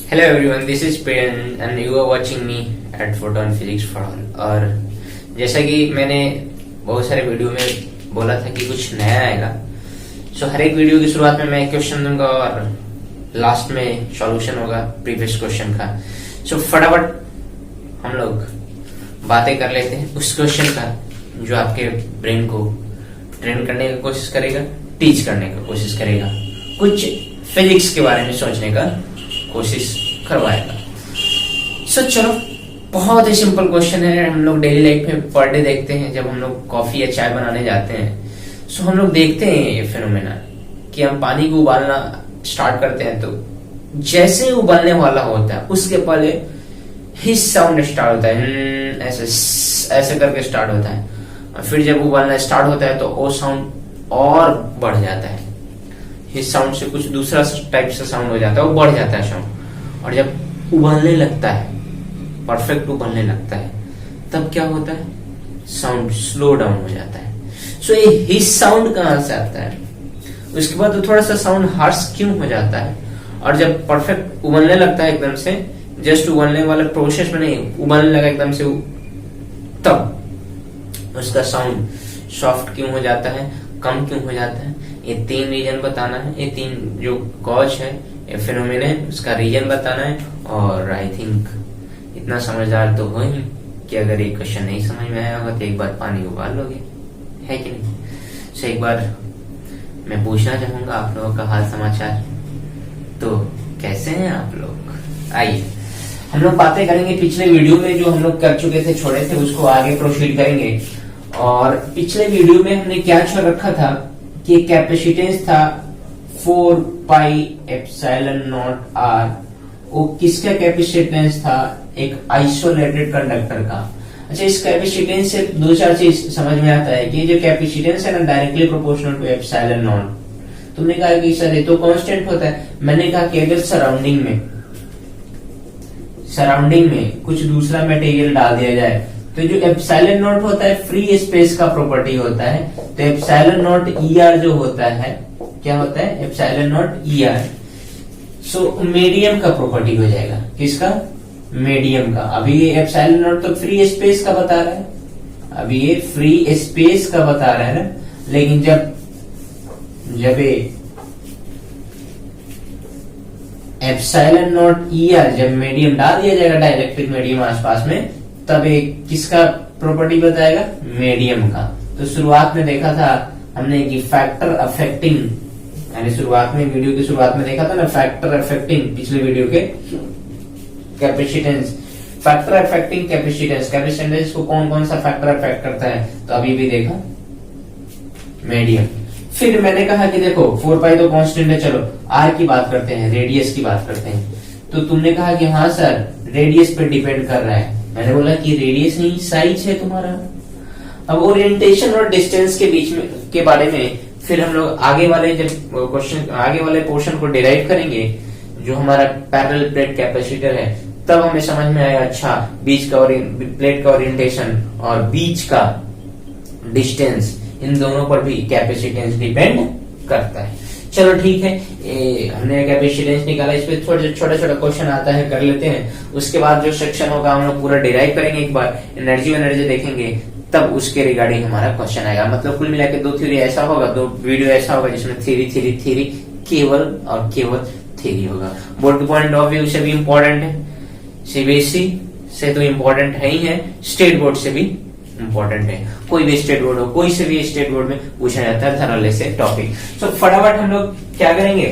Hello everyone, this is Priyan and you are watching me at Photon Physics for all. और जैसा कि मैंने बहुत सारे वीडियो में बोला था कि कुछ नया आएगा, सो हर एक वीडियो की शुरुआत में मैं एक क्वेश्चन दूंगा और लास्ट में सॉल्यूशन होगा प्रीवियस क्वेश्चन का। सो फटाफट हम लोग बातें कर लेते हैं उस क्वेश्चन का जो आपके ब्रेन को ट्रेन करने की कोशिश करेगा, टीच करने की कोशिश करेगा, कुछ फिजिक्स के बारे में सोचने का कोशिश करवाएगा। सो चलो, बहुत ही सिंपल क्वेश्चन है। हम लोग डेली लाइफ में पर डे देखते हैं, जब हम लोग कॉफी या चाय बनाने जाते हैं सो हम लोग देखते हैं ये फिनोमेना कि हम पानी को उबालना स्टार्ट करते हैं तो जैसे उबालने वाला होता है उसके पहले हिस साउंड स्टार्ट होता है, ऐसे करके स्टार्ट होता है। और फिर जब उबालना स्टार्ट होता है तो वो साउंड और बढ़ जाता है, इस साउंड से कुछ दूसरा टाइप से साउंड हो जाता है, वो बढ़ जाता है साउंड। और जब उबलने लगता है, परफेक्ट उबलने लगता है, तब क्या होता है, साउंड स्लो डाउन हो जाता है। सो ये हिस साउंड कहां से आता है, उसके बाद तो थोड़ा सा साउंड हार्श क्यों हो जाता है। और जब परफेक्ट उबलने लगता है एकदम से, जस्ट उबलने वाले प्रोसेस में नहीं, उबलने लगा एकदम से, तब उसका साउंड सॉफ्ट क्यों हो जाता है, कम क्यों हो जाता है। ये तीन रीजन बताना है, ये तीन जो कॉज है, ये फिनोमेना है, उसका रीजन बताना है। और आई थिंक इतना समझदार तो हो ही कि अगर ये क्वेश्चन नहीं समझ में आया होगा तो एक बार पानी उबाल लोगे, है कि नहीं। सो एक बार मैं पूछना चाहूंगा आप लोगों का हाल समाचार, तो कैसे हैं आप लोग। आइए हम लोग बातें करेंगे पिछले वीडियो में जो हम लोग कर चुके थे, छोड़े थे, उसको आगे प्रोसीड करेंगे। और पिछले वीडियो में हमने क्या छोड़ रखा था कि कैपेसिटेंस था 4 पाई एप्सिलॉन नॉट आर। वो किसका कैपेसिटेंस था, एक आइसोलेटेड कंडक्टर का। अच्छा, इस कैपेसिटेंस से दो चार चीज समझ में आता है कि जो कैपेसिटेंस है ना, directly proportional to epsilon naught. तुमने कहा कि सर ये तो कांस्टेंट होता है, मैंने कहा कि अगर सराउंडिंग में कुछ दूसरा मटेरियल डाल दिया जाए तो जो एप्सिलॉन नॉट होता है फ्री स्पेस का प्रॉपर्टी होता है। तो एप्सिलॉन नॉट ईआर जो होता है, क्या होता है, epsilon not ER. So medium का प्रॉपर्टी हो जाएगा, किसका, मीडियम का। अभी ये एप्सिलॉन नॉट तो फ्री स्पेस का बता रहा है, अभी ये फ्री स्पेस का बता रहा है ना। लेकिन जब ये एप्सिलॉन नॉट ईआर जब मीडियम डाल दिया जाएगा, डाइलेक्ट्रिक मीडियम आसपास में, तब एक किसका प्रॉपर्टी बताएगा, मीडियम का। तो शुरुआत में देखा था हमने कि फैक्टर अफेक्टिंग, यानी शुरुआत में वीडियो की शुरुआत में देखा था ना, फैक्टर अफेक्टिंग, पिछले वीडियो के कैपेसिटेंस, फैक्टर अफेक्टिंग कैपेसिटेंस को कौन कौन सा फैक्टर अफेक्ट करता है, तो अभी भी देखा मीडियम। फिर मैंने कहा कि देखो 4 पाई तो कांस्टेंट है, चलो आर की बात करते हैं, रेडियस की बात करते हैं। तो तुमने कहा कि हाँ सर रेडियस पे डिपेंड कर रहा है, मैंने बोला कि रेडियस नहीं साइज है तुम्हारा। अब ओरिएंटेशन और डिस्टेंस के बीच में के बारे में फिर हम लोग आगे वाले जब क्वेश्चन, आगे वाले पोर्शन को डिराइव करेंगे, जो हमारा पैरेलल प्लेट कैपेसिटर है, तब हमें समझ में आएगा अच्छा बीच का प्लेट का ओरिएंटेशन और बीच का डिस्टेंस, इन दोनों पर भी कैपेसिटेंस डिपेंड करता है। चलो ठीक है, हमने कैपेसिटेंस निकाला, इस पे छोटा छोटा क्वेश्चन आता है, कर लेते हैं। उसके बाद जो सेक्शन होगा हम लोग पूरा डिराइव करेंगे, एक बार एनर्जी देखेंगे, तब उसके रिगार्डिंग हमारा क्वेश्चन आएगा। मतलब कुल मिला के 2 थ्योरी ऐसा होगा, 2 वीडियो ऐसा होगा जिसमें थ्योरी केवल और केवल थ्योरी होगा। बोर्ड के पॉइंट ऑफ व्यू से भी इम्पोर्टेंट है, सीबीएसई से तो इम्पोर्टेंट है ही है, स्टेट बोर्ड से भी इम्पोर्टेंट है। कोई भी स्टेट बोर्ड हो, कोई से भी स्टेट बोर्ड में पूछा जाता है थर्मल से टॉपिक। सो फटाफट हम लोग क्या करेंगे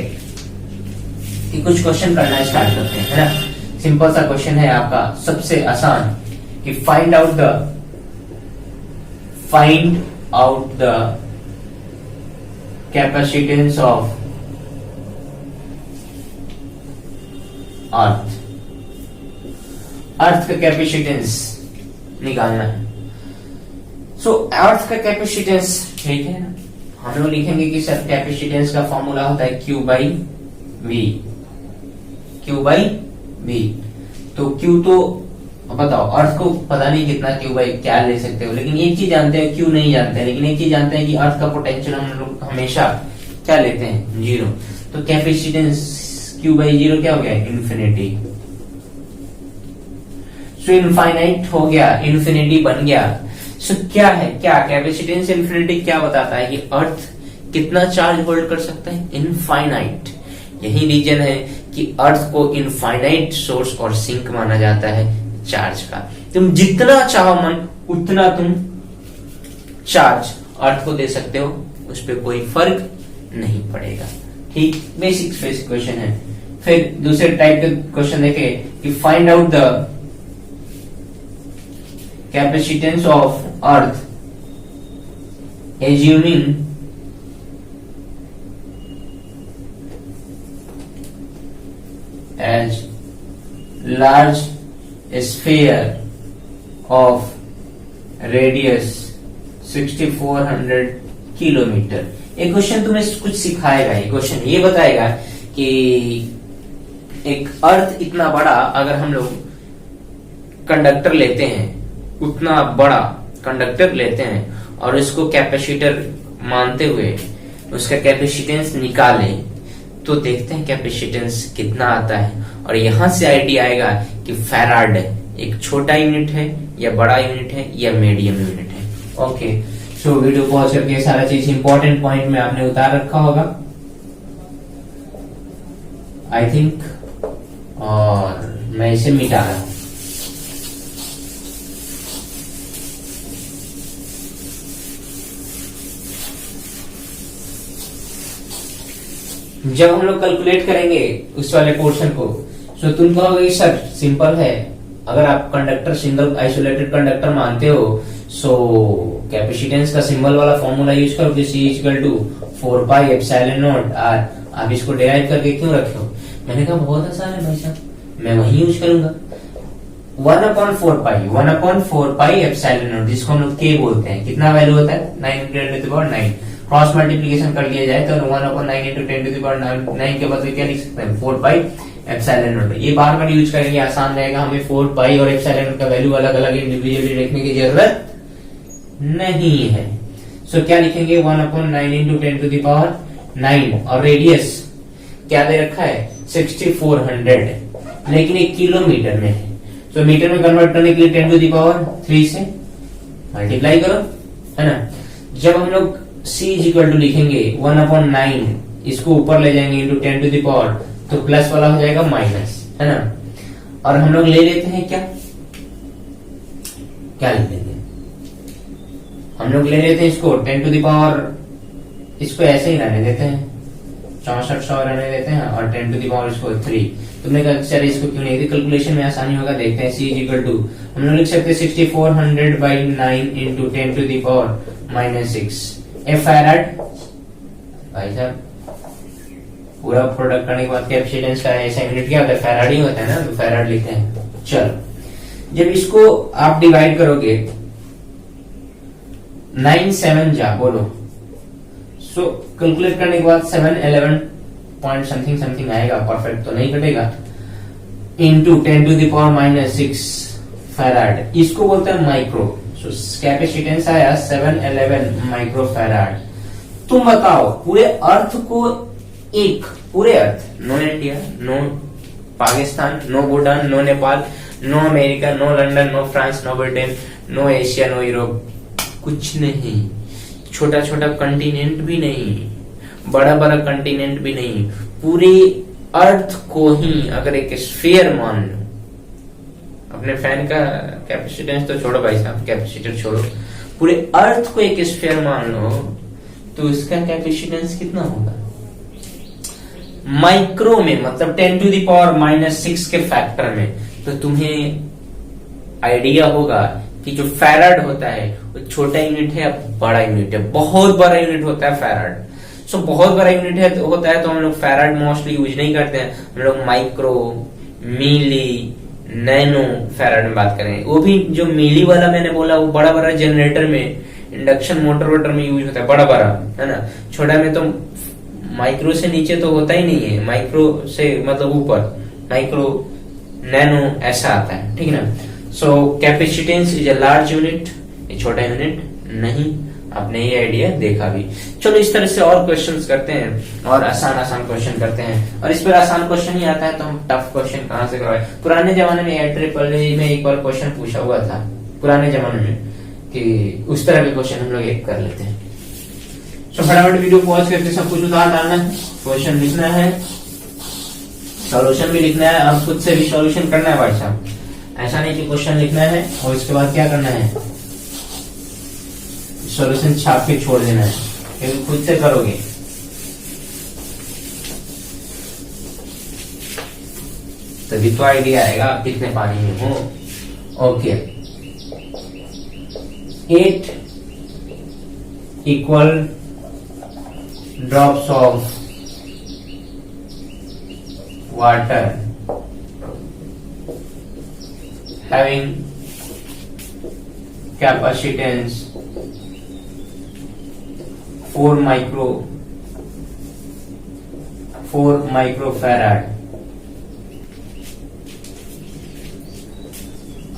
कि कुछ क्वेश्चन करना स्टार्ट करते हैं, है ना। सिंपल सा क्वेश्चन है आपका, सबसे आसान, कि find out the capacitance of earth का कैपेसिटेंस निकालना है। सो अर्थ का कैपेसिटेंस, ठीक है ना, हम लोग लिखेंगे कि सर कैपेसिटेंस का फॉर्मूला होता है Q बाई V। तो Q तो बताओ, अर्थ को पता नहीं कितना Q बाई क्या ले सकते हो, लेकिन एक चीज जानते हैं, Q नहीं जानते हैं, लेकिन एक चीज जानते हैं कि अर्थ का पोटेंशियल हम लोग हमेशा क्या लेते हैं, 0। तो कैपेसिटेंस q/0 क्या हो गया, इन्फिनिटी। सो इनफाइनाइट हो गया, इन्फिनिटी बन गया। सो क्या है, क्या कैपेसिटेंस इन्फिनिटी क्या बताता है कि अर्थ कितना चार्ज होल्ड कर सकता है, इनफाइनाइट। यही रीजन है कि अर्थ को इनफाइनाइट सोर्स और सिंक माना जाता है चार्ज का। तुम जितना चाहो मन उतना तुम चार्ज अर्थ को दे सकते हो, उस पर कोई फर्क नहीं पड़ेगा। ठीक, बेसिक क्वेश्चन है। फिर दूसरे टाइप के क्वेश्चन देखे कि find out the capacitance of earth assuming as large sphere of radius 6400 kilometre. ये क्वेश्चन तुम्हें कुछ सिखाएगा। ये क्वेश्चन ये बताएगा कि एक अर्थ इतना बड़ा, अगर हम लोग कंडक्टर लेते हैं, उतना बड़ा कंडक्टर लेते हैं और इसको कैपेसिटर मानते हुए उसका कैपेसिटेंस निकालें, तो देखते हैं कैपेसिटेंस कितना आता है। और यहां से आइडिया आएगा कि फैराड एक छोटा यूनिट है या बड़ा यूनिट है या मीडियम यूनिट है। ओके, सो वीडियो पॉज करके सारा चीज इंपॉर्टेंट पॉइंट में आपने उतार रखा होगा आई थिंक, और मैं इसे मिटा रहा हूं। जब हम लोग कैलकुलेट करेंगे उस वाले पोर्शन को, तो तुम कहोगे सर सिंपल है, अगर आप कंडक्टर सिंगल आइसोलेटेड कंडक्टर मानते हो, सो कैपेसिटेंस का सिंबल वाला फॉर्मूला यूज करोगे, C = 4πε0 r। आप इसको डिराइव करके क्यों रखे हो? मैंने कहा बहुत आसान है भाई साहब, मैं वही यूज करूंगा। 1/4πε0 जिसको हम लोग k बोलते हैं, कितना वैल्यू होता है, 9×10⁹। क्रॉस मल्टीप्लीकेशन कर लिया जाए तो 1/9 × 10⁹ के बदले क्या लिख सकते हैं, 4πε0। ये बार बार यूज करेंगे, आसान रहेगा। हमें 4π और एप्सिलॉन का वैल्यू अलग अलग इंडिविजुअली लिखने की जरूरत नहीं है। सो क्या लिखेंगे, 1/9 × 10⁹ और रेडियस क्या दे रखा है, 6400, लेकिन एक किलोमीटर में है। तो मीटर में कन्वर्ट करने के लिए 10⁻³ से मल्टीप्लाई करो, है ना। जब हम लोग C = लिखेंगे 1/9, इसको ऊपर ले जाएंगे इंटू 10⁻, तो प्लस वाला हो जाएगा माइनस, है ना। और हम लोग ले लेते हैं क्या लिख लेंगे, हम लोग ले लेते हैं इसको 10⁻, इसको ऐसे ही रहने देते हैं, 6400 रहने देते हैं, और 10⁻ इसको 3। तुमने कहा सर इसको क्यों नहीं, कैलकुलेशन में आसानी होगा। देखते हैं C = हम लोग लिख सकते हैं 6400/9 × 10⁻⁻6 फैराड। भाई साहब पूरा प्रोडक्ट करने के बाद कैपेसिटेंस का ऐसा यूनिट क्या होता है, फैराड ही होता है ना, तो फैराड लिखते हैं। चलो, जब इसको आप डिवाइड करोगे 9 7 जा बोलो, सो कैलकुलेट करने के बाद 711 पॉइंट समथिंग आएगा, परफेक्ट तो नहीं कटेगा, इंटू 10⁻⁻6 फैराड। इसको बोलते हैं माइक्रो। सो कैपेसिटेंस आया 711 माइक्रो फैराड। तुम बताओ पूरे अर्थ को, एक पूरे earth, no India, no Pakistan, no Bhutan, no Nepal, no America, no London, no France, no Britain, no Asia, no Europe, कुछ नहीं, छोटा छोटा कंटिनेंट भी नहीं, बड़ा बड़ा कंटिनेंट भी नहीं, पूरे अर्थ को ही अगर एक स्फीयर मान लो, अपने फैन का कैपेसिटेंस तो छोड़ो भाई साहब, कैपेसिटर छोड़ो, पूरे अर्थ को एक स्फीयर मान लो, तो उसका कैपेसिटेंस कितना होगा, माइक्रो में, मतलब 10⁻⁻6 के फैक्टर में। तो तुम्हें आइडिया होगा कि जो फैराड होता है वो छोटा यूनिट है या बड़ा यूनिट है, बहुत बड़ा यूनिट होता है फैराड। सो बहुत बड़ा यूनिट है तो होता है, तो हम लोग फैराड मोस्टली यूज नहीं करते हैं, हम लोग माइक्रो, मिली, नैनो फैराड में बात करें। वो भी जो मिली वाला मैंने बोला वो बड़ा बड़ा जनरेटर में, इंडक्शन मोटर वोटर में यूज होता है, बड़ा बड़ा, है ना। छोटा में तो माइक्रो से नीचे तो होता ही नहीं है, माइक्रो से मतलब ऊपर, माइक्रो, नैनो ऐसा आता है, ठीक है ना। So capacitance is a large unit, ये छोटा यूनिट नहीं। आपने ये आइडिया देखा भी। चलो इस तरह से और क्वेश्चंस करते हैं और आसान आसान क्वेश्चन करते हैं। और इस पर आसान क्वेश्चन ही आता है तो हम टफ क्वेश्चन कहाँ से करवाए। पुराने जमाने में IEEE में एक बार क्वेश्चन पूछा हुआ था पुराने जमाने में, कि उस तरह के क्वेश्चन हम लोग एक कर लेते हैं। तो फटाफट वीडियो पॉज करके सब कुछ उतार डालना है, क्वेश्चन लिखना है, सॉल्यूशन भी लिखना है और खुद से भी सॉल्यूशन करना है भाई साहब। ऐसा नहीं कि क्वेश्चन लिखना है और उसके बाद क्या करना है, सॉल्यूशन छाप के छोड़ देना है, क्योंकि खुद से करोगे। तभी तो आइडिया आएगा आप कितने पानी में हो। Okay, 8 equal drops of water having capacitance 4 microfarad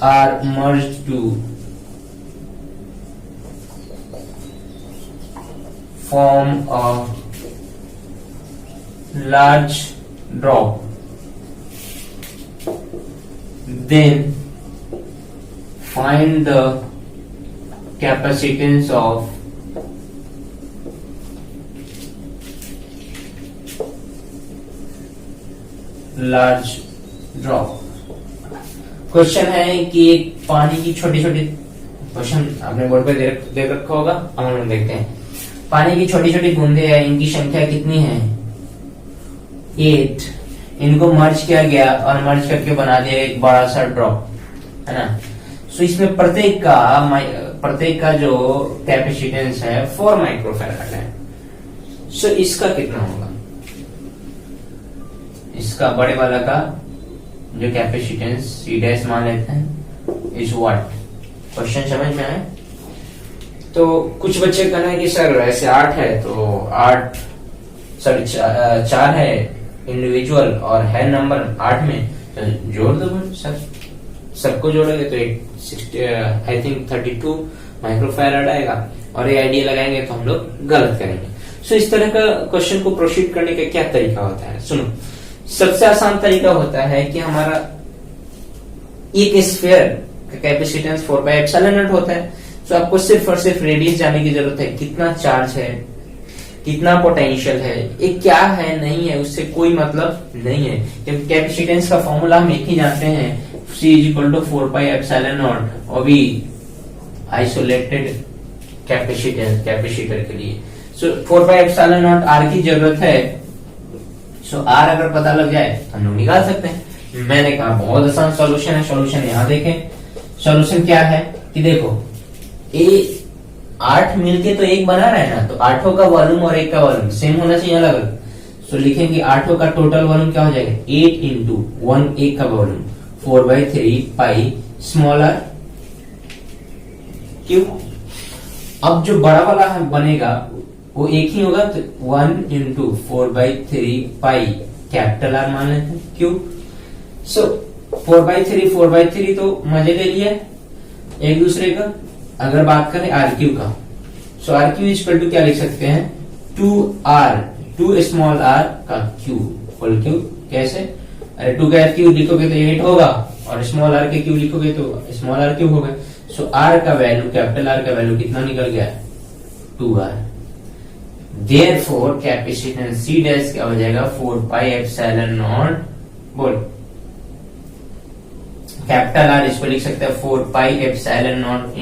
are merged to form a large drop, then find the capacitance of large drop। Question है कि एक पानी की छोटी छोटी, क्वेश्चन आपने बोर्ड पे देख रखा होगा, हम लोग देखते हैं। पानी की छोटी छोटी बूंदे हैं, इनकी संख्या कितनी है 8। इनको मर्ज किया गया और मर्ज करके बना दिया एक बड़ा सा ड्रॉप, है ना। सो इसमें प्रत्येक का जो कैपेसिटेंस है 4 माइक्रोफैराड है। सो इसका कितना होगा, इसका बड़े वाला का जो कैपेसिटेंस C डैश मान लेते हैं इज व्हाट। क्वेश्चन समझ में आए। तो कुछ बच्चे कहना है कि सर ऐसे 8 है तो 8 सॉरी 4 है इंडिविजुअल और है नंबर 8 में, तो जोड़ दो सर। सबको जोड़ोगे तो आई थिंक 32 माइक्रोफैराड आएगा और ये आइडिया लगाएंगे तो हम लोग गलत करेंगे। सो इस तरह का क्वेश्चन को प्रोसीड करने का क्या तरीका होता है, सुनो। सबसे आसान तरीका होता है कि हमारा एक स्फीयर का कैपेसिटेंस 4πε0 होता है। सो आपको सिर्फ और सिर्फ रेडियस जानने की जरूरत है, कितना चार्ज है, कितना पोटेंशियल है, ये क्या है नहीं है उससे कोई मतलब नहीं है, क्योंकि कैपेसिटेंस का फॉर्मूला हम एक ही जानते हैं, C = 4πε0, और भी आइसोलेटेड कैपेसिटर के लिए। सो 4πε0 R की जरूरत है। सो R अगर पता लग जाए तो हम लोग निकाल सकते हैं। मैंने कहा बहुत आसान सॉल्यूशन है, सॉल्यूशन यहाँ देखें। सॉल्यूशन क्या है कि देखो ये 8 मिलके तो एक बना रहा है ना, तो 8 का वॉल्यूम और 1 का वॉल्यूम सेम होना चाहिए अलग अलग। सो लिखेंगे 8 का टोटल वॉल्यूम क्या हो जाएगा 8 × 1 1 का वॉल्यूम 4/3 पाई स्मॉल r क्यों। अब जो बड़ा वाला बनेगा वो एक ही होगा, तो 1 × 4/3 पाई कैपिटल R मान लेते हैं क्यों। सो 4/3 तो मजे ले लिया एक दूसरे का। अगर बात करें RQ का, सो RQ = क्या लिख सकते हैं 2R 2 स्मॉल r का Q होल Q। कैसे, अरे 2 का Q लिखोगे तो 8 होगा और स्मॉल r के Q लिखोगे तो स्मॉल r क्यूब होगा। सो R का वैल्यू कैपिटल R का वैल्यू कितना निकल गया 2R। Therefore capacitance C dash क्या हो जाएगा 4πε0 बोल कैपिटल R, इसको लिख सकते हैं 4πε0 ×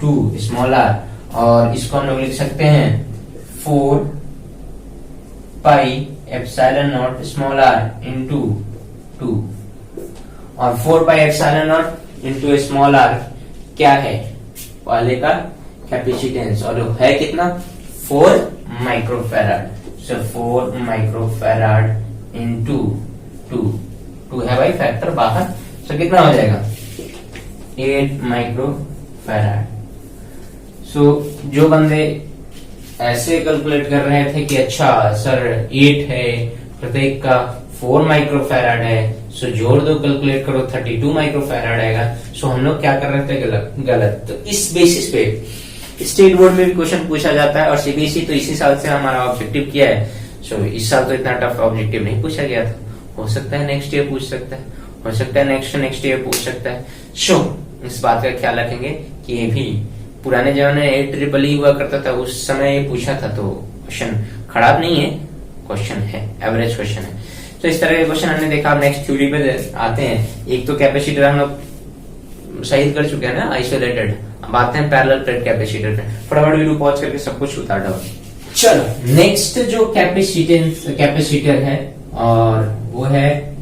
2 स्मॉल r, और इसको हम लोग लिख सकते हैं 4πε0 स्मॉल r × 2, और 4πε0 × स्मॉल r क्या है वाले का कैपेसिटेंस, और है कितना 4 माइक्रोफैराड। सो 4 माइक्रोफैराड × 2 है भाई फैक्टर बाहर। सो कितना हो जाएगा 8 माइक्रोफैराड। सो जो बंदे ऐसे कैलकुलेट कर रहे थे कि अच्छा सर 8 है प्रत्येक का 4 माइक्रोफैराड है, सो जोड़ दो कैलकुलेट करो 32 माइक्रोफैराड आएगा। सो हम लोग क्या कर रहे थे गलत। तो इस बेसिस पे स्टेट बोर्ड में भी क्वेश्चन पूछा जाता है और सीबीएसई तो इसी साल से हमारा ऑब्जेक्टिव किया है। सो इस साल तो इतना टफ ऑब्जेक्टिव नहीं पूछा गया था, हो सकता है नेक्स्ट ईयर पूछ सकता है, हो सकता है नेक्स्ट ईयर पूछ सकता है। सो इस बात का ख्याल रखेंगे कि ये भी पुराने जमाने में AEEE हुआ करता था, उस समय ये पूछा था, तो क्वेश्चन खराब नहीं है, क्वेश्चन है, एवरेज क्वेश्चन है। तो इस तरह के क्वेश्चन हमने देखा। अब नेक्स्ट थ्योरी पे आते हैं। एक तो कैपेसिटर हम लोग शहीद कर चुके हैं ना, आइसोलेटेड। अब आते हैं पैरेलल प्लेट कैपेसिटर पे। फटाफट वीडियो पॉज करके सब कुछ उतार डालो। चलो नेक्स्ट जो कैपेसिटर है और वो है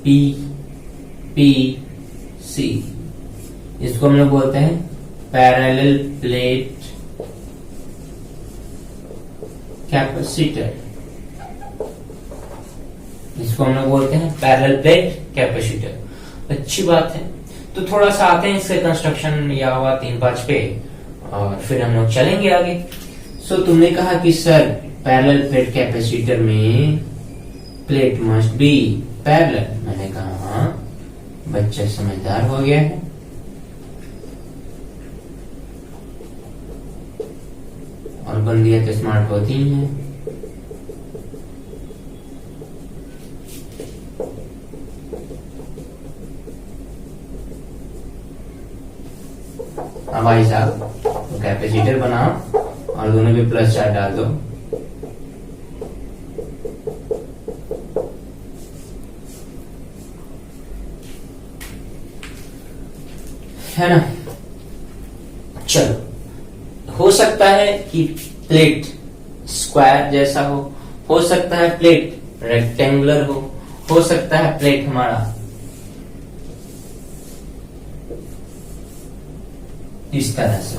PPC। इसको हम लोग बोलते हैं पैरेलल प्लेट कैपेसिटर। इसको हम लोग बोलते हैं पैरेलल प्लेट कैपेसिटर। अच्छी बात है। तो थोड़ा सा आते हैं इसके कंस्ट्रक्शन या हुआ 3-5 पे और फिर हम लोग चलेंगे आगे। सो तुमने कहा कि सर पैरेलल प्लेट कैपेसिटर में प्लेट मस्ट बी पैरेलल। मैंने कहा हाँ, बच्चा समझदार हो गया है। और बंदियां तो स्मार्ट होती ही हैं। अब भाई साहब तो कैपेसिटर बनाओ और दोनों पे प्लस चार्ज डाल दो। है ना। चलो, हो सकता है कि प्लेट स्क्वायर जैसा हो सकता है प्लेट रेक्टेंगुलर हो सकता है प्लेट हमारा इस तरह से।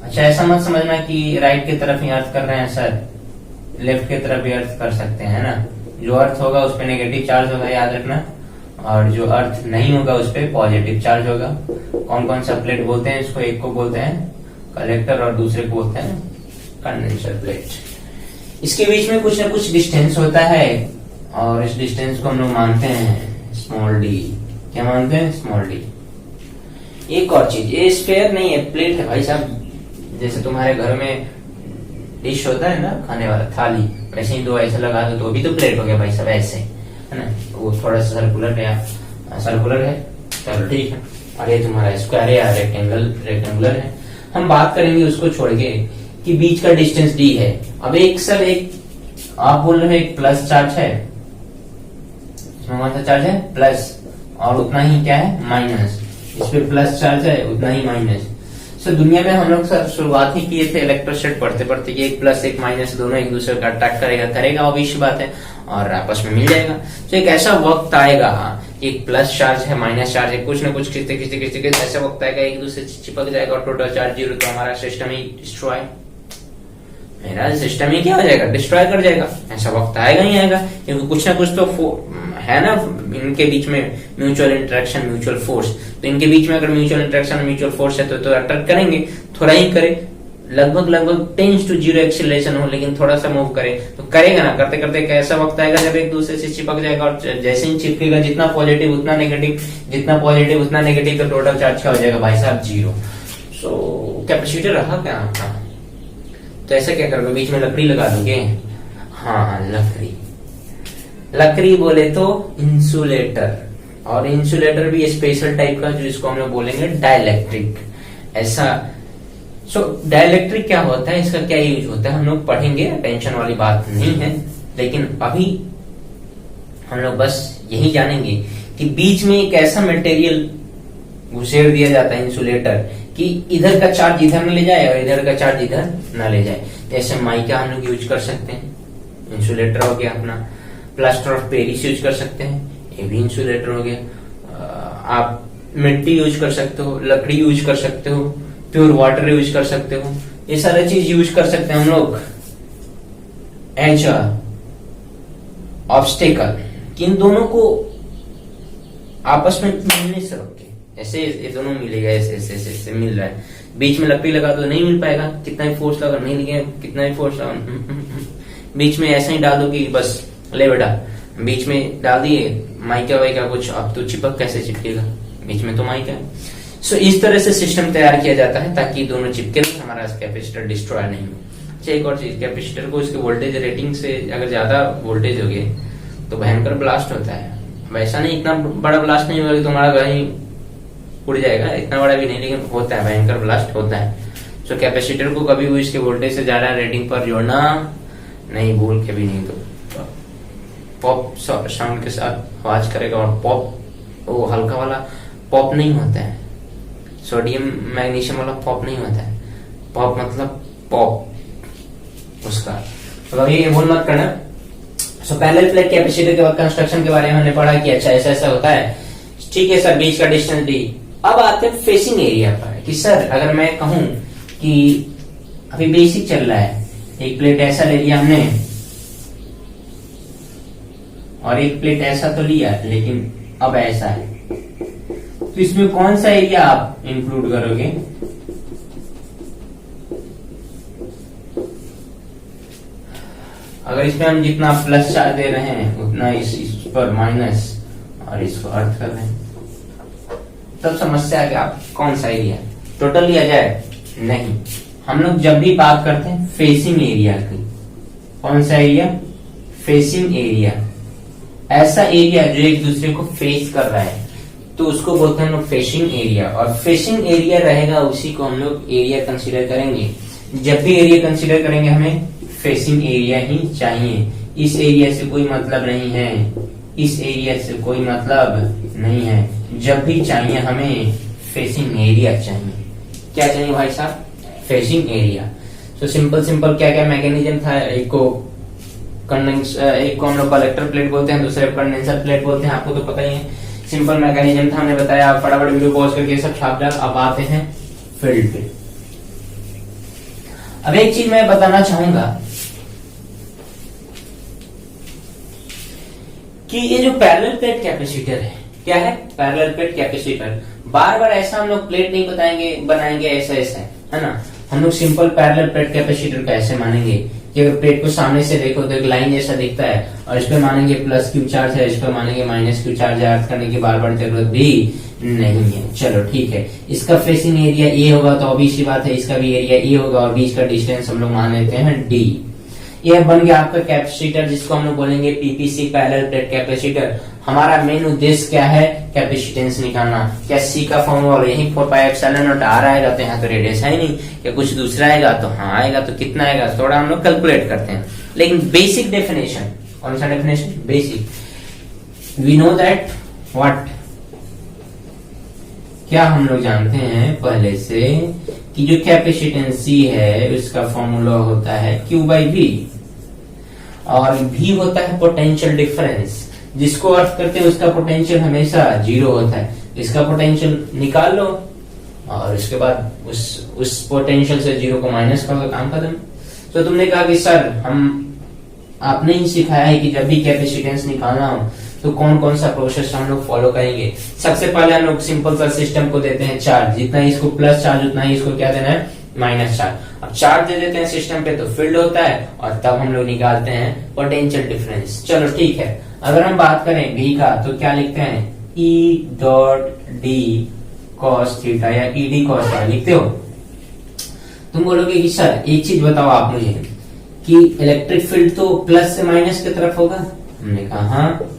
अच्छा, ऐसा मत समझना कि राइट की तरफ ही अर्थ कर रहे हैं सर, लेफ्ट की तरफ भी अर्थ कर सकते हैं ना। जो अर्थ होगा उस पर नेगेटिव चार्ज होगा, याद रखना, और जो अर्थ नहीं होगा उस पर पॉजिटिव चार्ज होगा। कौन कौन सा प्लेट बोलते हैं इसको? एक को बोलते हैं कलेक्टर और दूसरे को बोलते हैं कंडेंसर प्लेट। इसके बीच में कुछ ना कुछ डिस्टेंस होता है और इस डिस्टेंस को हम लोग मानते हैं स्मॉल डी। क्या मानते हैं? Small D. एक और चीज, ये स्फेयर नहीं है, प्लेट है भाई साहब। जैसे तुम्हारे घर में डिश होता है ना, खाने वाला थाली, वैसे ही दो ऐसे लगा दो तो भी तो प्लेट हो गया भाई साहब, ऐसे है ना। वो थोड़ा सा सर्कुलर है, चलो ठीक है। और ये तुम्हारा स्क्वायर है या रेक्टेंगुलर है। हम बात करेंगे उसको छोड़ के कि बीच का डिस्टेंस डी है। अब एक आप बोल रहे हैं एक प्लस चार्ज है, इसमें कौन सा चार्ज है? प्लस, और उतना ही क्या है? माइनस। इस पे प्लस चार्ज है, उतना ही माइनस। सो दुनिया में हम लोग सर शुरुआत ही किए थे इलेक्ट्रोस्टैट पढ़ते कि एक प्लस एक माइनस दोनों एक दूसरे का अट्रैक्ट करेगा, ऑब्वियस बात है, और आपस में मिल जाएगा। तो एक ऐसा वक्त आएगा, एक प्लस चार्ज है माइनस चार्ज है, कुछ ना कुछ खींचते ऐसा वक्त आएगा एक दूसरे से चिपक जाएगा और टोटल चार्ज 0, तो हमारा सिस्टम ही डिस्ट्रॉय, मेरा सिस्टम ही क्या हो जाएगा? डिस्ट्रॉय कर जाएगा। ऐसा वक्त आएगा ही आएगा, क्योंकि कुछ ना कुछ तो है ना इनके बीच में म्यूचुअल इंटरेक्शन, म्यूचुअल फोर्स। तो इनके बीच में अगर म्यूचुअल इंटरेक्शन, म्यूचुअल फोर्स है तो अट्रैक्ट करेंगे, थोड़ा ही करे, लगभग 10 to 0 एक्सीलरेशन हो, लेकिन थोड़ा सा मूव करे तो करेगा ना। करते करते ऐसा वक्त आएगा जब एक दूसरे से चिपक जाएगा, और जैसे ही चिपकेगा जितना पॉजिटिव उतना नेगेटिव, तो टोटल चार्ज क्या हो जाएगा भाई साहब? 0। सो कैपेसिटर रहा क्या आपका? तो ऐसा क्या करोगे? बीच में लकड़ी लगा दोगे? हाँ, लकड़ी बोले तो इंसुलेटर, और इंसुलेटर भी स्पेशल टाइप का, जिसको हम लोग बोलेंगे डाइलेक्ट्रिक। ऐसा डाइलेक्ट्रिक क्या होता है, इसका क्या यूज होता है हम लोग पढ़ेंगे, टेंशन वाली बात नहीं है। लेकिन अभी हम लोग बस यही जानेंगे कि बीच में एक ऐसा मटेरियल घुसेड़ दिया जाता है इंसुलेटर कि इधर का चार्ज इधर न ले जाए और इधर का चार्ज इधर न ले जाए। जैसे माइका हम लोग यूज कर सकते हैं, इंसुलेटर हो गया अपना। प्लास्टर ऑफ पेरिस यूज कर सकते हैं, ये भी इंसुलेटर हो गया। आप मिट्टी यूज कर सकते हो, लकड़ी यूज कर सकते हो, प्योर वाटर यूज कर सकते हो, ये सारे चीज यूज कर सकते हैं हम लोग एज ऑब्स्टेकल। इन दोनों को आपस में मिलने से रोके, ऐसे ये दोनों मिलेगा, ऐसे मिल रहा है। बीच में लकड़ी लगा दो नहीं मिल पाएगा, कितना ही फोर्स लगा नहीं लगे, कितना ही फोर्स लगा। बीच में ऐसा ही डाल दो कि बस ले बेटा, बीच में डाल दिए माइका वाइका कुछ, अब तो चिपक कैसे चिपकेगा? बीच में तो माइका है। सो इस तरह से सिस्टम तैयार किया जाता है ताकि दोनों चिपके नहीं, हमारा कैपेसिटर डिस्ट्रॉय नहीं हो। अच्छा, एक और चीज, कैपेसिटर को इसके वोल्टेज रेटिंग से अगर ज्यादा वोल्टेज हो गए तो भयंकर ब्लास्ट होता है। वैसा नहीं, इतना बड़ा ब्लास्ट नहीं होगा कि तुम्हारा घर ही उड़ जाएगा, इतना बड़ा भी नहीं, लेकिन होता है, भयंकर ब्लास्ट होता है। सो कैपेसिटर को कभी भी इसके वोल्टेज से ज्यादा रेटिंग पर जोड़ना नहीं, भूल के भी नहीं। तो पॉप साउंड के साथ आवाज करेगा और पॉप, वो हल्का वाला पॉप नहीं होता है, सोडियम मैग्नीशियम वाला पॉप नहीं होता है। पॉप मतलब पॉप उसका। तो अभी ये भूल मत करना। सो पैरेलल प्लेट कैपेसिटर के कंस्ट्रक्शन के बारे में हमने पढ़ा कि अच्छा ऐसा ऐसा होता है, ठीक है सर, बीच का डिस्टेंस डी। अब आते हैं फेसिंग एरिया पर कि सर अगर मैं कहूं कि अभी बेसिक चल रहा है, एक प्लेट ऐसा ले लिया हमने और एक प्लेट ऐसा तो लिया, लेकिन अब ऐसा है, तो इसमें कौन सा एरिया आप इंक्लूड करोगे? अगर इसमें हम जितना प्लस चार्ज दे रहे हैं उतना इस पर माइनस और इसको अर्थ कर रहे हैं, तब समस्या है कि आप कौन सा एरिया टोटल लिया जाए? नहीं, हम लोग जब भी बात करते हैं फेसिंग एरिया की, कौन सा एरिया? फेसिंग एरिया, ऐसा एरिया जो एक दूसरे को फेस कर रहा है, तो उसको बोलते हैं हम लोग फेसिंग एरिया। और फेसिंग एरिया रहेगा उसी को हम लोग एरिया कंसीडर करेंगे। जब भी एरिया कंसीडर करेंगे हमें फेसिंग एरिया ही चाहिए। इस एरिया से कोई मतलब नहीं है, इस एरिया से कोई मतलब नहीं है, जब भी चाहिए हमें फेसिंग एरिया चाहिए। क्या चाहिए भाई साहब? Facing area. तो सिंपल क्या क्या मैकेनिज्म था, एक को हम लोग कलेक्टर प्लेट बोलते हैं, दूसरे कंडेंसर प्लेट बोलते हैं, आपको तो पता ही है। सिंपल मैकेनिज्म था, हमने बताया, आप फटाफट वीडियो पॉज करके सब छाप जाओ। अब आते हैं फील्ड पे। अब एक चीज मैं बताना चाहूंगा कि ये जो पैरेलल प्लेट कैपेसिटर है, क्या है? Parallel plate capacitor. बार बार ऐसा हम लोग प्लेट नहीं बनाएंगे ऐसा ऐसा, है ना। हम लोग सिंपल पैरेलल प्लेट कैपेसिटर का ऐसे मानेंगे कि अगर प्लेट को सामने से देखो तो एक लाइन जैसा दिखता है, और इस पे मानेंगे प्लस क्यू चार्ज है, इस पे मानेंगे माइनस क्यू चार्ज है। अर्थ करने की बार बार जरूरत भी नहीं है। चलो ठीक है, इसका फेसिंग एरिया ए होगा तो ऑब्वियस सी बात है इसका भी एरिया ए होगा, और बीच का डिस्टेंस हम लोग मान लेते हैं डी। यह बन गया आपका कैपेसिटर, जिसको हम लोग बोलेंगे पीपीसी, पैरेलल प्लेट कैपेसिटर। हमारा मेन उद्देश्य क्या है? कैपेसिटेंस निकालना। क्या सी का फॉर्मूला यही 4πε0 आर आएगा, तो यहाँ तो रेडियस है ही नहीं। क्या कुछ दूसरा आएगा? तो हाँ आएगा, तो कितना आएगा थोड़ा हम लोग कैलकुलेट करते हैं। लेकिन बेसिक डेफिनेशन, कौन सा definition? Basic. We know that what, क्या हम लोग जानते हैं पहले से कि जो कैपेसिटेंस सी है उसका फॉर्मूला होता है Q/V, और V होता है पोटेंशियल डिफरेंस, जिसको अर्थ करते हैं उसका पोटेंशियल हमेशा 0 होता है। इसका पोटेंशियल निकाल लो और उसके बाद उस पोटेंशियल से 0 को माइनस कर दो, काम खत्म। तो तुमने कहा कि सर आपने ही सिखाया है कि जब भी कैपेसिटेंस निकालना हो तो कौन कौन सा प्रोसेस हम लोग फॉलो करेंगे। सबसे पहले हम लोग सिंपल सा सिस्टम को देते हैं चार्ज, जितना इसको प्लस चार्ज उतना ही इसको क्या देना है? Minus charge. अब चार्ज दे देते हैं सिस्टम पे तो फील्ड होता है, और तब हम लोग निकालते हैं पोटेंशियल डिफरेंस। चलो ठीक है, अगर हम बात करें V का तो क्या लिखते हैं? E.D cos थीटा या ED cos थीटा लिखते हो। तुम बोलोगे कि सर एक चीज बताओ आप मुझे कि इलेक्ट्रिक फील्ड तो प्लस से माइनस की तरफ होगा। हमने कहा हाँ,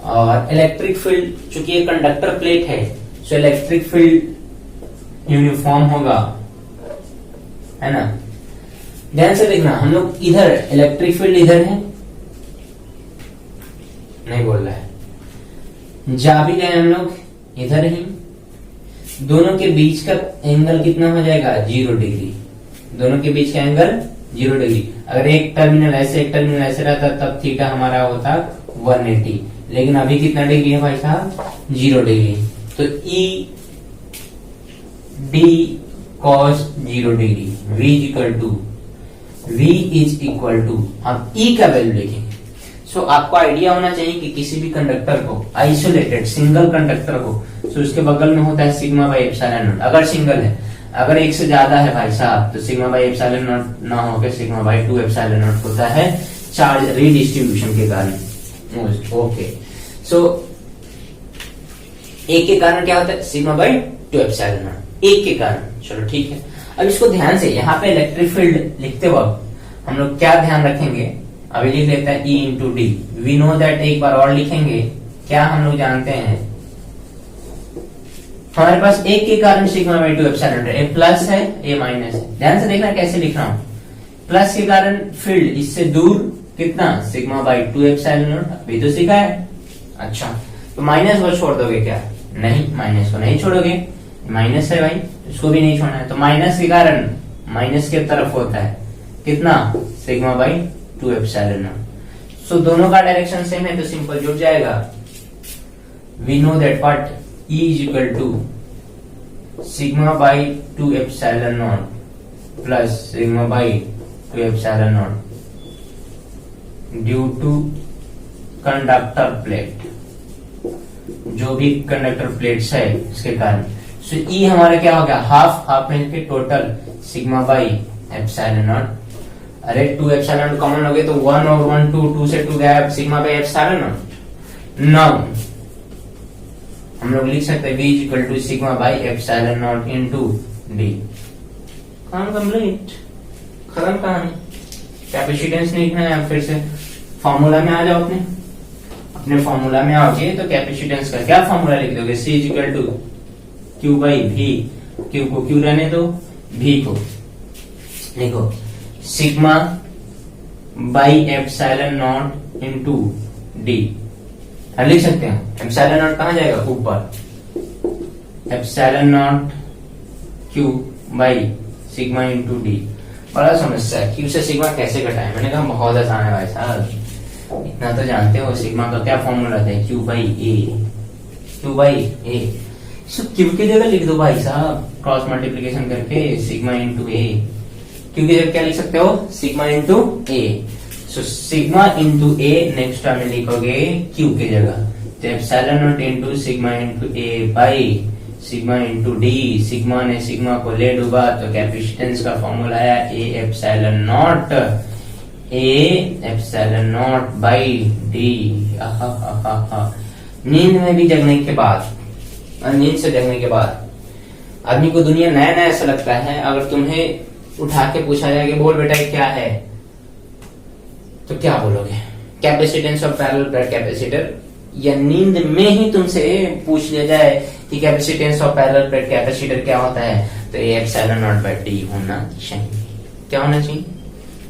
और इलेक्ट्रिक फील्ड चूंकि ये कंडक्टर प्लेट है, सो इलेक्ट्रिक फील्ड यूनिफॉर्म होगा, है ना। ध्यान से देखना, हम लोग इधर इलेक्ट्रिक फील्ड इधर है, नहीं बोल रहा है, जा भी गए हम लोग इधर ही। दोनों के बीच का एंगल कितना हो जाएगा? 0 डिग्री। दोनों के बीच का एंगल 0 डिग्री। अगर एक टर्मिनल ऐसे एक टर्मिनल ऐसे रहता तब थीटा हमारा होता 180, लेकिन अभी कितना डिग्री है भाई साहब? 0 डिग्री। तो E D cos 0 degree V is equal to हम E का वैल्यू लिखेंगे। सो आपको आइडिया होना चाहिए कि किसी भी कंडक्टर को, आइसोलेटेड सिंगल कंडक्टर को, सो उसके बगल में होता है सिग्मा बाई एप्सिलॉन नॉट। अगर सिंगल है, अगर एक से ज्यादा है भाई साहब तो सिग्मा बाई एप्सिलॉन नॉट ना होकर सिग्मा बाई 2 एप्सिलॉन नॉट होता है चार्ज रीडिस्ट्रीब्यूशन के कारण। ओके, सो एक के कारण क्या होता है? Sigma by two epsilon not, एक के कारण। चलो ठीक है, अब इसको ध्यान से यहाँ पे इलेक्ट्रिक फील्ड लिखते वक्त हम लोग क्या ध्यान रखेंगे, अभी लिख लेते हैं E into D. We know that, एक बार और लिखेंगे, क्या हम लोग जानते हैं, हमारे पास एक के कारण sigma by two epsilon not, A plus है ए माइनस है। ध्यान से देखना कैसे लिख रहा हूं, प्लस के कारण फील्ड इससे दूर कितना, sigma by two epsilon not, अभी तो सीखा है। अच्छा, तो माइनस को छोड़ दोगे क्या, नहीं, माइनस को नहीं छोड़ोगे, माइनस है भाई, इसको भी नहीं छोड़ना है। तो माइनस के कारण माइनस के तरफ होता है कितना, sigma by two epsilon naught. So दोनों का डायरेक्शन सेम है तो सिंपल जुड़ जाएगा। We know that what E is equal to sigma by two epsilon naught plus sigma by two epsilon naught due to conductor plate, जो भी conductor plates है इसके कारण। सो E हमारा क्या हो गया, हाफ हाफ मिलके total sigma by epsilon not. अरे टू एप्सिलॉन नॉट कॉमन हो गए तो 1 और 1 2 से 2 गया, sigma by epsilon naught. Now हम लोग लिख सकते हैं V is equal to sigma by epsilon naught into D. काम कंप्लीट, खत्म कहानी। कैपेसिटेंस नहीं लिखना है, फिर से फॉर्मूला में आ जाओ, अपने फॉर्मूला में आओगे तो कैपेसिटेंस का क्या फॉर्मूला लिख दोगे, C is equal to Q by V, Q को Q रहने दो, V को लिखो sigma by epsilon naught into D. लिख सकते हैं एप्सिलॉन नॉट कहां जाएगा, ऊपर, epsilon naught Q by sigma into D. बड़ा समस्या है, क्यू से सिग्मा कैसे घटाएं, मैंने कहा बहुत आसान है भाई साहब, इतना तो जानते हो। सिग्मा का क्या फॉर्मूला था, Q by A, Q by A. Q की जगह लिख दो भाई साहब, क्रॉस मल्टीप्लीकेशन करके सिग्मा इंटू ए। क्यू की जगह क्या लिख सकते हो, sigma into A. So sigma into A next term में लिखोगे क्यू की जगह, तो epsilon not into sigma into A by sigma into D. Sigma ने सिग्मा को ले डूबा तो कैपेसिटेंस का फॉर्मूला आया A epsilon not, A epsilon not by D. नींद में भी जगने के बाद, नींद से जगने के बाद आदमी को दुनिया नया नया ऐसा लगता है। अगर तुम्हें उठा के पूछा जाए कि बोल बेटा क्या है, तो क्या बोलोगे, capacitance of parallel plate capacitor. या नींद में ही तुमसे पूछ लिया जाए कि capacitance of parallel plate capacitor क्या होता है, तो A epsilon not by D होना चाहिए। क्या होना चाहिए,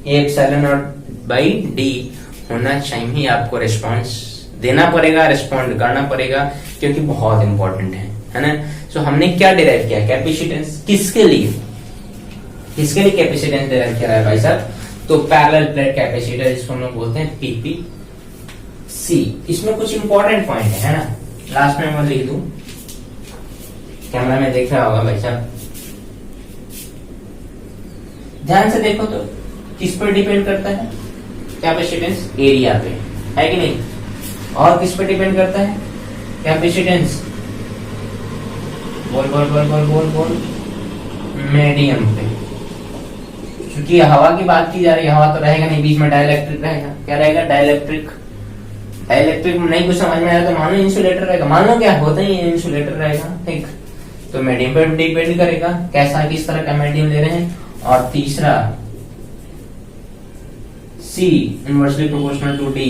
A epsilon not by D होना चाहिए। आपको रिस्पॉन्स देना पड़ेगा, रिस्पॉन्ड करना पड़ेगा, क्योंकि बहुत इंपॉर्टेंट है ना। सो हमने क्या डिराइव किया, कैपेसिटेंस किसके लिए, किसके लिए कैपेसिटेंस डिराइव किया है भाई साहब, तो पैरेलल प्लेट कैपेसिटर, इसको हम लोग बोलते हैं पीपीसी। इसमें कुछ इंपॉर्टेंट पॉइंट है ना, लास्ट में मैं लिख दूं, कैमरा में देख रहा होगा भाई साहब, ध्यान से देखो तो किस पर डिपेंड करता है, कैपेसिटेंस एरिया पे, है कि नहीं, और किस पर डिपेंड करता है, कैपेसिटेंस बोल बोल बोल बोल बोल बोल मीडियम पे। क्योंकि हवा की बात की जा रही है, हवा तो रहेगा नहीं, बीच में डाइलेक्ट्रिक रहेगा। क्या रहेगा, डाइलेक्ट्रिक। डाइलेक्ट्रिक में नहीं कुछ समझ में आया तो मान लो इंसुलेटर रहेगा, मान लो क्या होता ही इंसुलेटर रहेगा, ठीक। तो मीडियम पर डिपेंड करेगा, कैसा किस तरह का मीडियम ले रहे हैं। और तीसरा C inversely proportional to D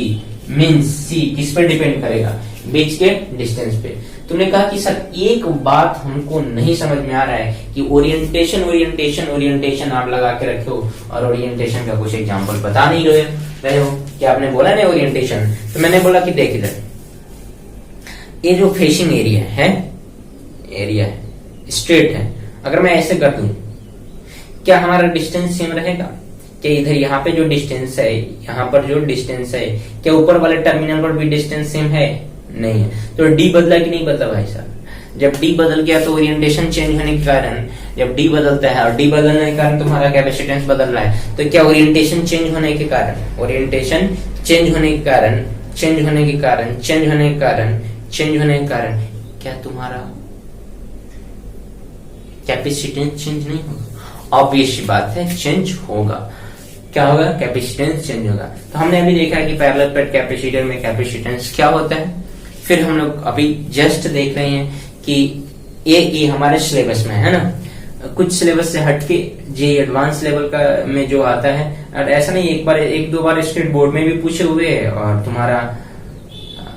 means C किस पर डिपेंड करेगा, बीच के डिस्टेंस पे। तुमने कहा कि सर एक बात हमको नहीं समझ में आ रहा है कि ओरिएंटेशन ओरिएंटेशन ओरिएंटेशन आप लगा के रखे हो और ओरिएंटेशन का कुछ एग्जांपल बता नहीं रहे हो, क्या आपने बोला ना ओरिएंटेशन, तो मैंने बोला कि देख इधर, ये जो फेसिंग एरिया है स्ट्रेट है, अगर मैं ऐसे कर दूं क्या हमारा डिस्टेंस सेम रहेगा, क्या इधर यहाँ पे जो डिस्टेंस है, यहाँ पर जो डिस्टेंस है, क्या ऊपर वाले टर्मिनल पर भी डिस्टेंस सेम है, नहीं है। तो D बदला कि नहीं बदला भाई साहब, जब D बदल गया तो ओरिएंटेशन चेंज होने के कारण, जब D बदलता है और D बदलने के कारण तुम्हारा कैपेसिटेंस बदल रहा है, तो क्या ओरिएंटेशन चेंज होने के कारण, ओरिएंटेशन चेंज होने के कारण, चेंज होने के कारण, चेंज होने के कारण, चेंज होने के कारण क्या तुम्हारा कैपेसिटेंस चेंज नहीं होगा? ऑब्वियस बात है, चेंज होगा। क्या होगा, कैपेसिटेंस चेंज होगा। तो हमने अभी देखा है कि पैरेलल प्लेट कैपेसिटर में कैपेसिटेंस क्या होता है। फिर हम लोग अभी जस्ट देख रहे हैं कि ये हमारे सिलेबस में है ना, कुछ सिलेबस से हटके जे एडवांस लेवल का में जो आता है, और ऐसा नहीं एक दो बार स्टेट बोर्ड में भी पूछे हुए है, और तुम्हारा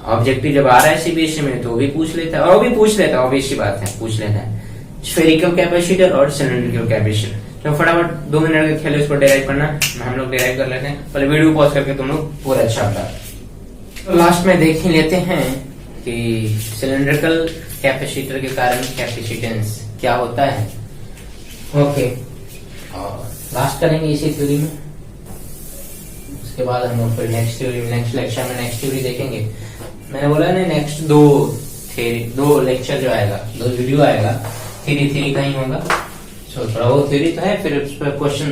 ऑब्जेक्टिव जब आ रहा है सीबीएसई में तो वो भी पूछ लेता है, और वो भी पूछ लेता है, ऑब्वियस सी बात है पूछ लेता है, स्फेरिकल कैपेसिटर और सिलिंड्रिकल कैपेसिटर। तो फटाफट 2 मिनट के खेल उसको डिराइव करना, हम लोग डिराइव कर लेते हैं, पहले वीडियो पॉज करके तुम लोग पूरा अच्छा बता। तो लास्ट में देख ही लेते हैं कि सिलिंड्रिकल कैपेसिटर के कारण कैपेसिटेंस क्या होता है। ओके, और लास्ट करेंगे इसी थ्योरी में, उसके बाद हम लोग फिर नेक्स्ट लेक्चर में नेक्स्ट थ्योरी देखेंगे। मैंने बोला ना नेक्स्ट दो लेक्चर जो आएगा, 2 वीडियो आएगा, थ्योरी का ही होगा। सो थोड़ा वो थ्योरी तो है, फिर उस पर क्वेश्चन,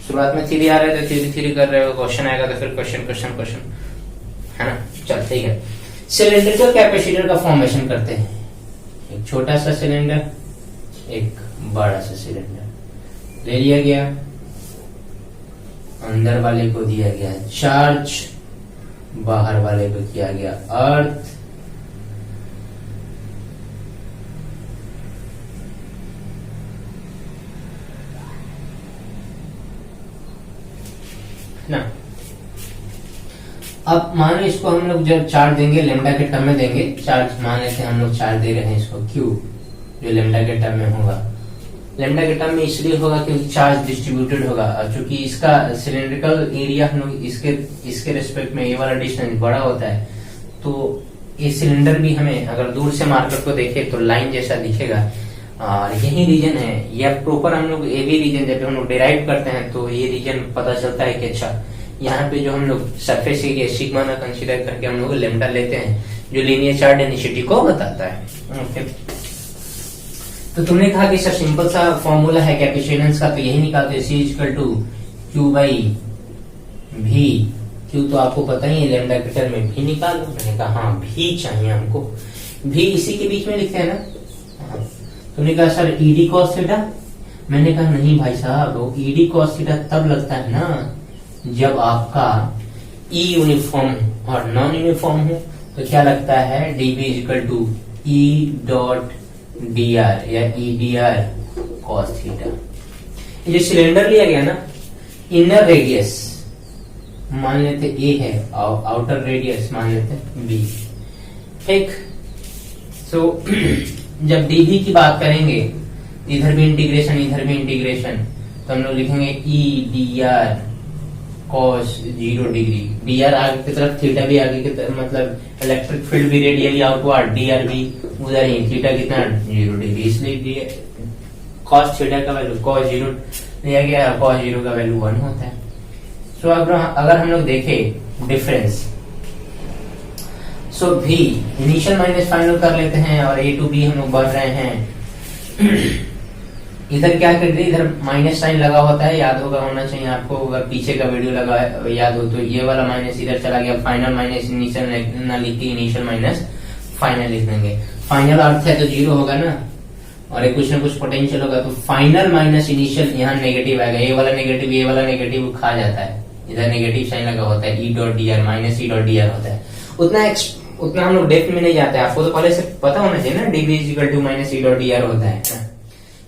शुरुआत में थ्योरी आ रहा है तो थ्योरी कर रहे हो, क्वेश्चन आएगा तो फिर क्वेश्चन है ना। चल ठीक है, सिलिंड्रिकल कैपेसिटर का फॉर्मेशन करते हैं। एक छोटा सा सिलेंडर, एक बड़ा सा सिलेंडर ले लिया गया, अंदर वाले को दिया गया चार्ज, बाहर वाले को किया गया अर्थ, ना। अब मान लो इसको हम लोग जब चार्ज देंगे, लेमडा के टर्म में देंगे चार्ज, मान लेते हैं हम लोग चार्ज दे रहे हैं इसको क्यू, जो लेमडा के टर्म में होगा। लेमडा के टर्म में इसलिए होगा क्योंकि चार्ज डिस्ट्रीब्यूटेड होगा, और चूंकि इसका सिलिंड्रिकल एरिया हम लोग इसके रेस्पेक्ट में ये वाला डिस्टेंस बड़ा होता है, तो ये सिलेंडर भी हमें अगर दूर से मार्कर को देखे तो लाइन जैसा दिखेगा, और यही रीजन है, या प्रॉपर हम लोग ये भी रीजन जब हम लोग डिराइव करते हैं तो ये रीजन पता चलता है कि अच्छा यहाँ पे जो हम लोग सरफेस एरिया सिग्मा ना कंसीडर करके हम लोग लेमडा लेते हैं, जो लीनियर चार्ज डेंसिटी को बताता है। ओके, तो तुमने कहा कि सर सिंपल सा फॉर्मूला है कैपेसिटेंस का, तो यही निकालते C equal to Q by V. Q तो आपको पता ही है, लेमडा के टर्म में भी निकाल लो। मैंने कहा हाँ भी चाहिए हमको, भी इसी के बीच में लिखते हैं ना। तुमने कहा सर ईडी कॉस थीटा, मैंने कहा नहीं भाई साहब, वो ईडी कॉस थीटा तब लगता है ना जब आपका ई यूनिफॉर्म और नॉन यूनिफॉर्म हो, तो क्या लगता है dB equal to E dot D r या E d r cos theta. ये जो सिलेंडर लिया गया ना, इनर रेडियस मान लेते ए है, आउटर रेडियस मान लेते बी, ठीक। सो जब डीबी की बात करेंगे, इधर भी इंटीग्रेशन इधर भी इंटीग्रेशन, तो हम लोग लिखेंगे ई d are cos 0 degree, D R आगे की तरफ, थीटा भी आगे की तरफ, मतलब इलेक्ट्रिक फील्ड भी रेडियली आउटवर्ड, डी आर भी उधर ही, थीटा कितना 0 डिग्री, इसलिए cos थीटा का वैल्यू cos 0 लिया गया, cos 0 का वैल्यू 1 होता है। सो अगर हम लोग देखें डिफरेंस, सो भी इनिशियल माइनस फाइनल कर लेते हैं, और ए टू बी हम लोग बढ़ रहे हैं। इधर क्या कर रही है, इधर माइनस साइन लगा होता है, याद होना चाहिए आपको, अगर पीछे का वीडियो लगा याद हो तो, ये वाला माइनस इधर चला गया, फाइनल माइनस इनिशियल ना लिख के इनिशियल माइनस फाइनल लिख देंगे। फाइनल अर्थ है तो 0 होगा ना, और एक कुछ ना कुछ पोटेंशियल होगा, तो फाइनल माइनस इनिशियल यहाँ नेगेटिव आएगा, ये वाला नेगेटिव खा जाता है, इधर नेगेटिव साइन लगा होता है, ई dot D R minus E dot D R होता है। उतना हम लोग डेप्थ में नहीं जाते, आपको तो पहले से पता होना चाहिए ना, degree equal to minus E dot D R होता है।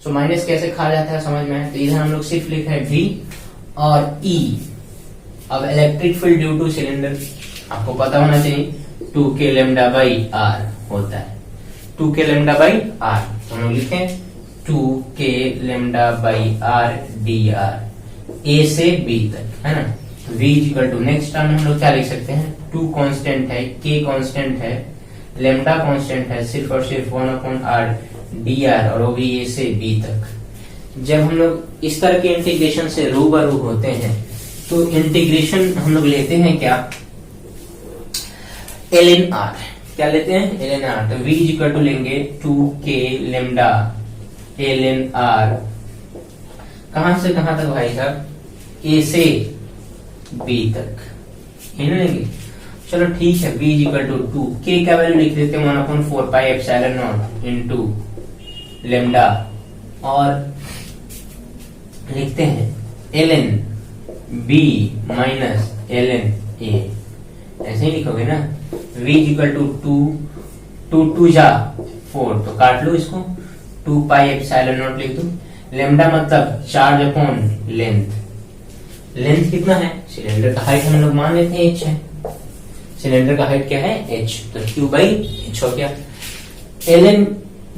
सो माइनस कैसे खा जाता है समझ में, तो इधर हम लोग सिर्फ लिख रहे हैं V और E। अब electric field due two cylinder आपको पता होना चाहिए, 2k लेमडा बाई r होता है, 2k लेमडा बाई r, तो हम लोग लिखें 2k lambda by r dr, A से B तक, है ना। V equal to next term हम लोग क्या लिख सकते हैं, 2 कांस्टेंट है, k कांस्टेंट है, लेमडा कांस्टेंट है, सिर्फ और सिर्फ 1/r dr, और वो भी A से B तक। जब हम लोग इस तरह के इंटीग्रेशन से रूबरू होते हैं, तो इंटीग्रेशन हम लोग लेते हैं क्या, ln r, क्या लेते हैं ln r, तो v इक्वल टू लेंगे 2k लेमडा ln r, कहां से कहां तक भाई साहब, A से B तक, है ना लेंगे। चलो ठीक है, v इक्वल टू 2, k का वैल्यू लिख देते हैं 1/4 पाई एप्सिलॉन नॉट इनटू लेमडा, और लिखते हैं ln b minus ln a, ऐसे ही लिखोगे ना। v इक्वल टू 2 जा 4, तो काट लो इसको, 2 पाई एप्सिलॉन नॉट लिख दो। लेमडा मतलब चार्ज अपॉन लेंथ, लेंथ कितना है, सिलेंडर का हाइट हम लोग मान लेते हैं h है, सिलेंडर का हाइट क्या है h, तो q बाई h हो गया। ln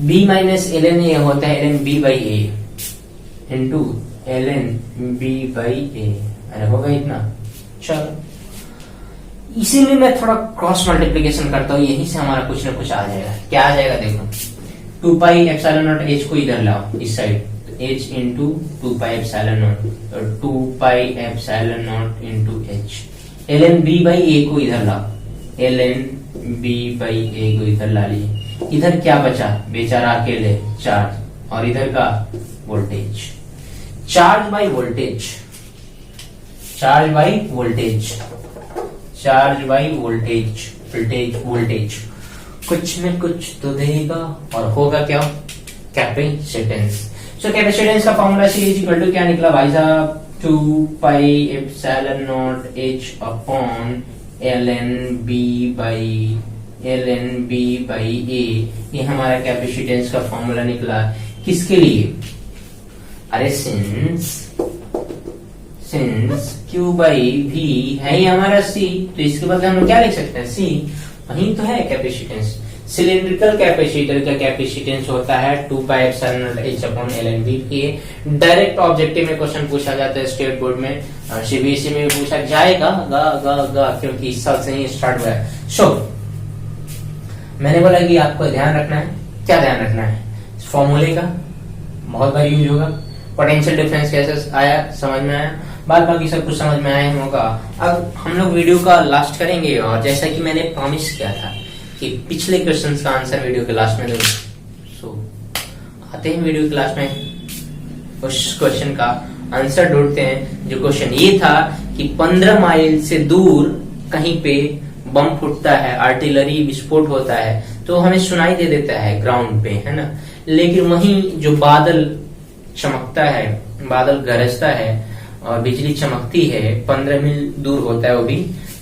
b minus ln a होता है ln b by a into ln b by a, अरे होगा इतना। चलो इसीलिए मैं थोड़ा क्रॉस मल्टीप्लीकेशन करता हूँ, यहीं से हमारा कुछ ना कुछ आ जाएगा। क्या आ जाएगा देखो, 2 पाई एप्सिलॉन नॉट h को इधर लाओ इस साइड, तो h into 2 pi epsilon not, और 2 pi epsilon not into h। ln b by a को इधर लाओ, ln b बाई a को इधर ला लीजिए। इधर क्या बचा, बेचारा अकेले चार्ज, और इधर का voltage, charge by voltage, charge by voltage, charge by voltage, voltage voltage कुछ में कुछ तो देगा, और होगा क्या, कैपेसिटेंस। सो कैपेसिटेंस का formula C is equal to क्या निकला भाई साहब, 2 pi epsilon naught h upon ln b by a, ये हमारा कैपेसिटेंस का फॉर्मूला निकला। किसके लिए, अरे सिंस q बाई v है ही हमारा c, तो इसके बदले हम क्या लिख सकते हैं, c, वही तो है कैपेसिटेंस। सिलिंड्रिकल कैपेसिटर का कैपेसिटेंस होता है 2 pi epsilon naught h upon ln b। ये डायरेक्ट ऑब्जेक्टिव में क्वेश्चन पूछा जाता है स्टेट बोर्ड में, CBSE में भी पूछा जाएगा क्योंकि इस साल से ही स्टार्ट हुआ है। सो मैंने बोला कि आपको ध्यान रखना है, क्या ध्यान रखना है, फॉर्मूले का बहुत बार यूज होगा, पोटेंशियल डिफरेंस कैसे आया समझ में आया, बाद बाकी सब कुछ समझ में आया होगा। अब हम लोग वीडियो का लास्ट करेंगे, और जैसा कि मैंने प्रॉमिस किया था कि पिछले क्वेश्चंस का आंसर वीडियो के लास्ट में दूंगा। सो आते हैं वीडियो के लास्ट में उस क्वेश्चन का आंसर ढूंढते हैं। जो क्वेश्चन ये था कि 15 माइल से दूर कहीं पे बम फूटता है, आर्टिलरी विस्फोट होता है, तो हमें सुनाई दे देता है ग्राउंड पे, है ना, लेकिन वहीं जो बादल चमकता है, बादल गरजता है और बिजली चमकती है, 15 मील दूर होता है वो भी,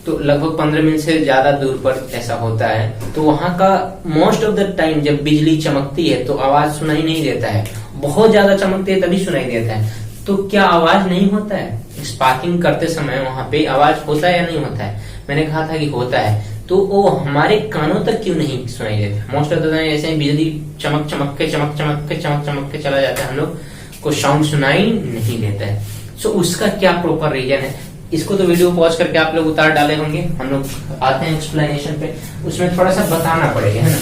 तो लगभग 15 मील से ज्यादा दूर पर ऐसा होता है, तो वहां का मोस्ट ऑफ द टाइम जब बिजली चमकती है तो आवाज सुनाई नहीं देता है, बहुत ज्यादा चमकती है तभी सुनाई देता है। तो क्या आवाज नहीं होता है स्पार्किंग करते समय, वहां पे आवाज होता है या नहीं होता है, मैंने कहा था कि होता है। तो वो हमारे कानों तक क्यों नहीं सुनाई देता, मोस्ट ऑफ द टाइम ऐसे बिजली चमक चमक के चला जाता है, हम लोग को साउंड सुनाई नहीं देता है। सो उसका क्या प्रॉपर रीजन है, इसको तो वीडियो पॉज करके आप लोग उतार डाले होंगे, हम लोग आते हैं एक्सप्लेनेशन पे, उसमें थोड़ा सा बताना पड़ेगा, है ना।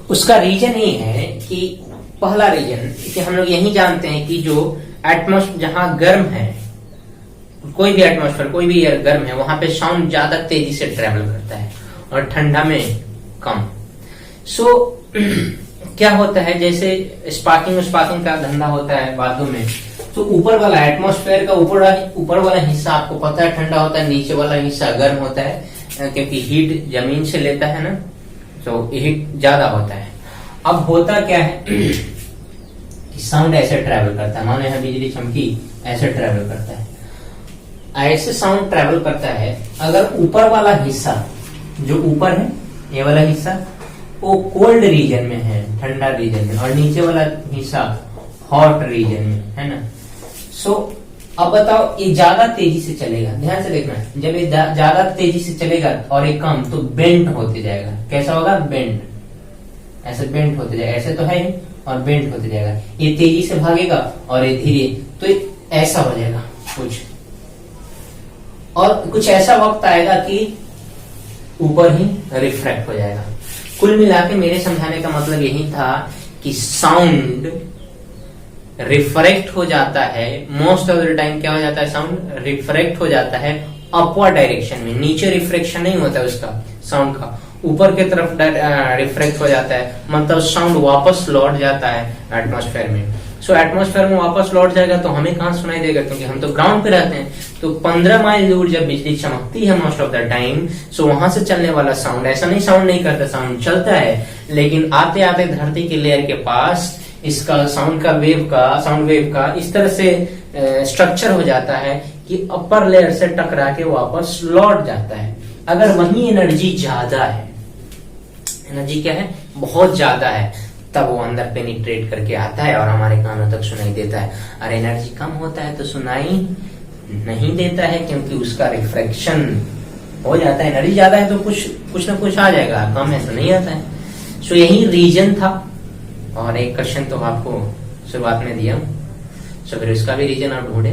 उसका रीजन ये है कि पहला रीजन कि हम लोग यही जानते हैं कि जो एटमॉस्फेयर जहां गर्म है, कोई भी एटमॉस्फेयर कोई भी एयर गर्म है, वहां पे साउंड ज्यादा तेजी से ट्रेवल करता है और ठंडा में कम। सो क्या होता है, जैसे स्पार्किंग का धंधा होता है बादलों में, तो ऊपर वाला एटमॉस्फेयर का ऊपर वाला हिस्सा आपको पता है ठंडा होता है, नीचे वाला हिस्सा गर्म होता है, क्योंकि हीट जमीन से लेता है ना, तो हीट ज्यादा होता है। अब होता क्या है कि साउंड ऐसे ट्रेवल करता है, मानो यहाँ बिजली चमकी, ऐसे ट्रेवल करता है, ऐसे साउंड ट्रेवल करता है। अगर ऊपर वाला हिस्सा जो ऊपर है, ये वाला हिस्सा वो कोल्ड रीजन में है, ठंडा रीजन में, और नीचे वाला हिस्सा हॉट रीजन में, है ना। सो अब बताओ, ये ज्यादा तेजी से चलेगा, ध्यान से देखना, जब ये ज्यादा तेजी से चलेगा और ये कम, तो बेंड होते जाएगा। कैसा होगा, बेंड, ऐसे बेंड होते जाएगा, ऐसे तो है और बेंड होते जाएगा। ये तेजी से भागेगा और ये धीरे, तो ऐसा हो जाएगा कुछ, और कुछ ऐसा वक्त आएगा कि ऊपर ही रिफ्रैक्ट हो जाएगा। कुल मिला के मेरे समझाने का मतलब यही था कि साउंड रिफ्रैक्ट हो जाता है, मोस्ट ऑफ द टाइम क्या हो जाता है, साउंड रिफ्रैक्ट हो जाता है अपवर्ड डायरेक्शन में, नीचे रिफ्लेक्शन नहीं होता है उसका, साउंड का ऊपर की तरफ रिफ्लेक्ट हो जाता है, मतलब साउंड वापस लौट जाता है एटमॉस्फेयर में। सो एटमॉस्फेयर में वापस लौट जाएगा तो हमें कहाँ सुनाई देगा, क्योंकि हम तो ग्राउंड पे रहते हैं। तो 15 माइल दूर जब बिजली चमकती है मोस्ट ऑफ द टाइम, सो वहां से चलने वाला साउंड ऐसा नहीं, साउंड नहीं करता, साउंड चलता है, लेकिन आते आते धरती के लेयर के पास इसका साउंड वेव का इस तरह से स्ट्रक्चर हो जाता है कि अपर लेयर से टकरा के वापस लौट जाता है। अगर वही एनर्जी ज्यादा है, एनर्जी क्या है, बहुत ज्यादा है, तब वो अंदर पेनिट्रेट करके आता है और हमारे कानों तक सुनाई देता है। और एनर्जी कम होता है तो सुनाई नहीं देता है, क्योंकि उसका रिफ्रैक्शन हो जाता है। एनर्जी ज्यादा है तो कुछ ना कुछ आ जाएगा, कम है तो नहीं आता है। सो यही रीजन था। और एक क्वेश्चन तो आपको शुरुआत में दिया, सो फिर उसका भी रीजन आप ढूंढे।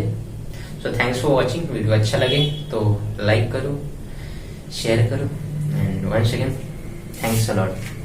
So thanks for watching. Video अच्छा लगे तो लाइक करो, शेयर करो, and once again thanks a lot.